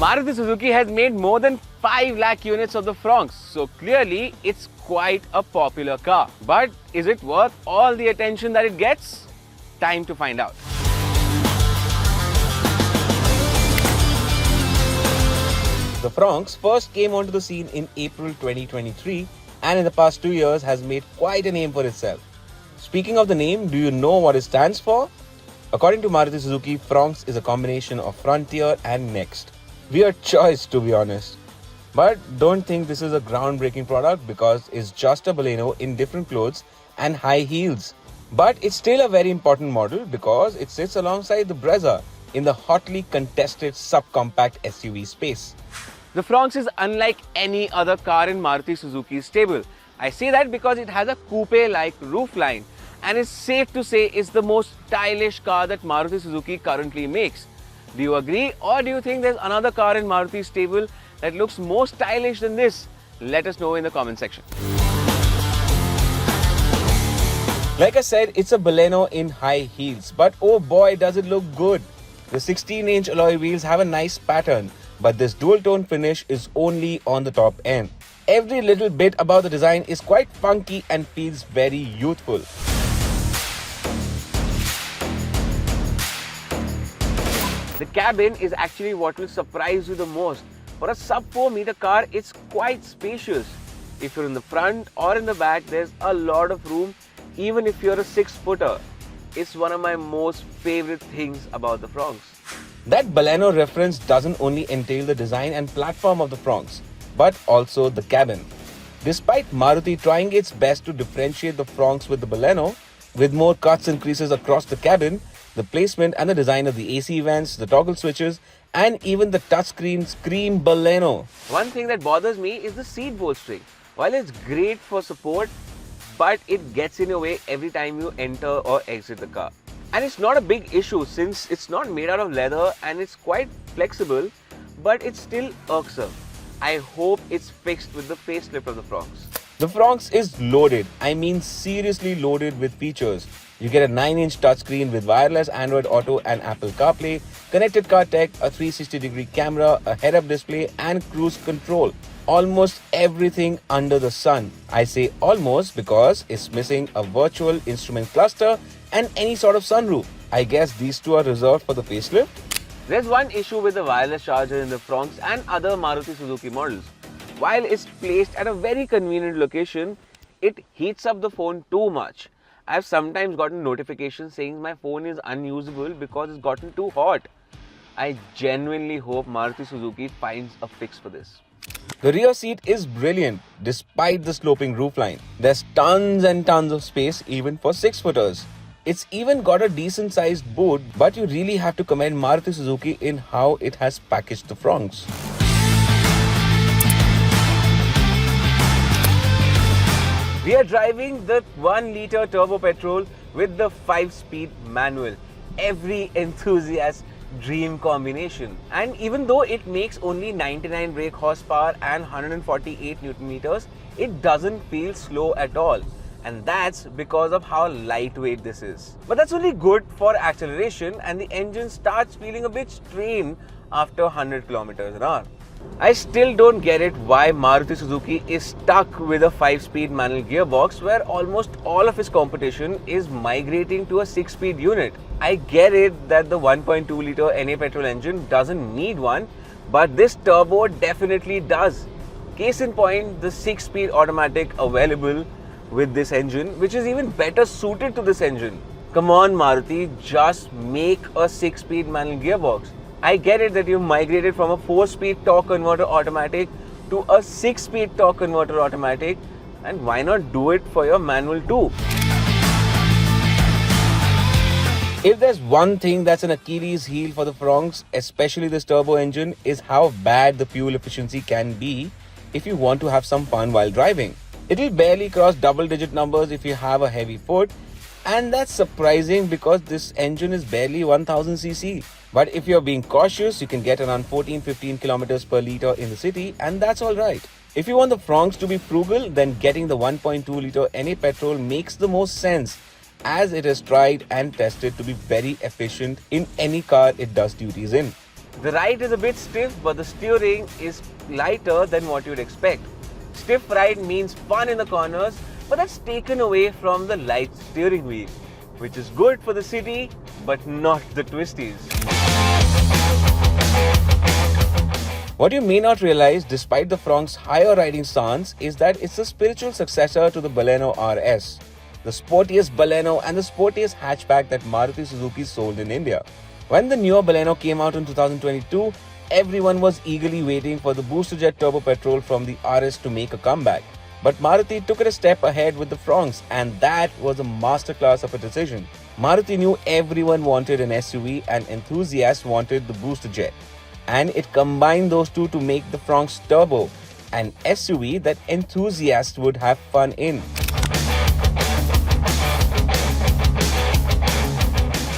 Maruti Suzuki has made more than 5 lakh units of the FRONX, so clearly it's quite a popular car. But is it worth all the attention that it gets? Time to find out. The FRONX first came onto the scene in April 2023 and in the past 2 years has made quite a name for itself. Speaking of the name, do you know what it stands for? According to Maruti Suzuki, FRONX is a combination of Frontier and Next. Weird choice, to be honest. But don't think this is a groundbreaking product because it's just a Baleno in different clothes and high heels. But it's still a very important model because it sits alongside the Brezza in the hotly contested subcompact SUV space. The FRONX is unlike any other car in Maruti Suzuki's stable. I say that because it has a coupe-like roofline and it's safe to say it's the most stylish car that Maruti Suzuki currently makes. Do you agree, or do you think there's another car in Maruti's stable that looks more stylish than this? Let us know in the comment section. Like I said, it's a Baleno in high heels, but oh boy does it look good. The 16-inch alloy wheels have a nice pattern, but this dual-tone finish is only on the top end. Every little bit about the design is quite funky and feels very youthful. The cabin is actually what will surprise you the most. For a sub 4 meter car, it's quite spacious. If you're in the front or in the back, there's a lot of room, even if you're a 6-footer. It's one of my most favorite things about the FRONX. That Baleno reference doesn't only entail the design and platform of the FRONX, but also the cabin. Despite Maruti trying its best to differentiate the FRONX with the Baleno, with more cuts and creases across the cabin, the placement and the design of the AC vents, the toggle switches, and even the touchscreen scream Baleno. One thing that bothers me is the seat bolstering. While it's great for support, but it gets in your way every time you enter or exit the car. And it's not a big issue since it's not made out of leather and it's quite flexible, but it's still irksome. I hope it's fixed with the facelift of the FRONX. The FRONX is loaded, I mean seriously loaded with features. You get a 9-inch touchscreen with wireless Android Auto and Apple CarPlay, connected car tech, a 360-degree camera, a head-up display and cruise control. Almost everything under the sun. I say almost because it's missing a virtual instrument cluster and any sort of sunroof. I guess these two are reserved for the facelift. There's one issue with the wireless charger in the FRONX and other Maruti Suzuki models. While it's placed at a very convenient location, it heats up the phone too much. I've sometimes gotten notifications saying my phone is unusable because it's gotten too hot. I genuinely hope Maruti Suzuki finds a fix for this. The rear seat is brilliant despite the sloping roofline. There's tons and tons of space even for 6-footers. It's even got a decent sized boot, but you really have to commend Maruti Suzuki in how it has packaged the FRONX. We are driving the 1-liter turbo petrol with the 5-speed manual. Every enthusiast's dream combination. And even though it makes only 99 brake horsepower and 148 Newton meters, it doesn't feel slow at all. And that's because of how lightweight this is. But that's only good for acceleration, and the engine starts feeling a bit strained after 100 kilometers an hour. I still don't get it why Maruti Suzuki is stuck with a 5-speed manual gearbox where almost all of its competition is migrating to a 6-speed unit. I get it that the 1.2-liter NA petrol engine doesn't need one, but this turbo definitely does. Case in point, the 6-speed automatic available with this engine, which is even better suited to this engine. Come on Maruti, just make a 6-speed manual gearbox. I get it that you've migrated from a 4-speed torque converter automatic to a 6-speed torque converter automatic, and why not do it for your manual too? If there's one thing that's an Achilles heel for the FRONX, especially this turbo engine, is how bad the fuel efficiency can be if you want to have some fun while driving. It'll barely cross double-digit numbers if you have a heavy foot, and that's surprising because this engine is barely 1000cc. But if you're being cautious, you can get around 14-15 kilometers per liter in the city, and that's alright. If you want the FRONX to be frugal, then getting the 1.2-liter NA petrol makes the most sense, as it is tried and tested to be very efficient in any car it does duties in. The ride is a bit stiff, but the steering is lighter than what you'd expect. Stiff ride means fun in the corners, but that's taken away from the light steering wheel, which is good for the city, but not the twisties. What you may not realize, despite the FRONX's higher riding stance, is that it's a spiritual successor to the Baleno RS, the sportiest Baleno and the sportiest hatchback that Maruti Suzuki sold in India. When the newer Baleno came out in 2022, everyone was eagerly waiting for the booster-jet turbo petrol from the RS to make a comeback. But Maruti took it a step ahead with the FRONX, and that was a masterclass of a decision. Maruti knew everyone wanted an SUV and enthusiasts wanted the booster jet. And it combined those two to make the FRONX Turbo, an SUV that enthusiasts would have fun in.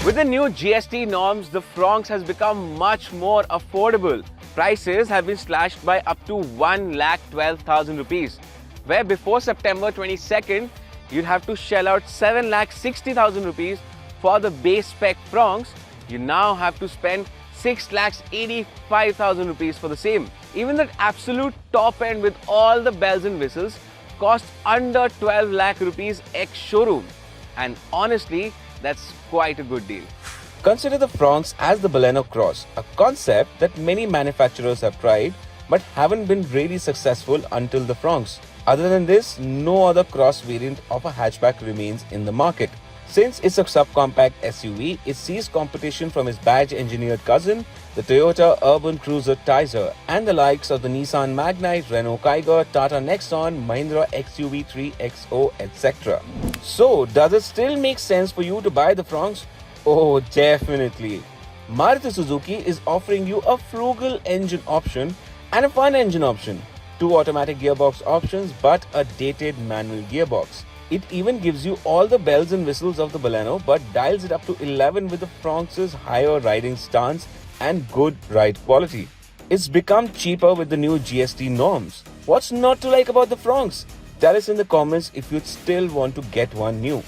With the new GST norms, the FRONX has become much more affordable. Prices have been slashed by up to 1,12,000 rupees, where before September 22nd, you'd have to shell out 7,60,000 rupees for the base spec FRONX. You now have to spend 6,85,000 rupees for the same. Even that absolute top end with all the bells and whistles costs under 12 lakh rupees ex-showroom. And honestly, that's quite a good deal. Consider the FRONX as the Baleno Cross, a concept that many manufacturers have tried but haven't been really successful until the FRONX. Other than this, no other cross variant of a hatchback remains in the market. Since it's a subcompact SUV, it sees competition from its badge-engineered cousin, the Toyota urban cruiser Tizer, and the likes of the Nissan Magnite, Renault Kiger, Tata Nexon, Mahindra XUV3 XO, etc. So, does it still make sense for you to buy the FRONX? Oh, definitely. Maruti Suzuki is offering you a frugal engine option and a fun engine option. 2 automatic gearbox options, but a dated manual gearbox. It even gives you all the bells and whistles of the Baleno, but dials it up to 11 with the FRONX's higher riding stance and good ride quality. It's become cheaper with the new GST norms. What's not to like about the FRONX? Tell us in the comments if you'd still want to get one new.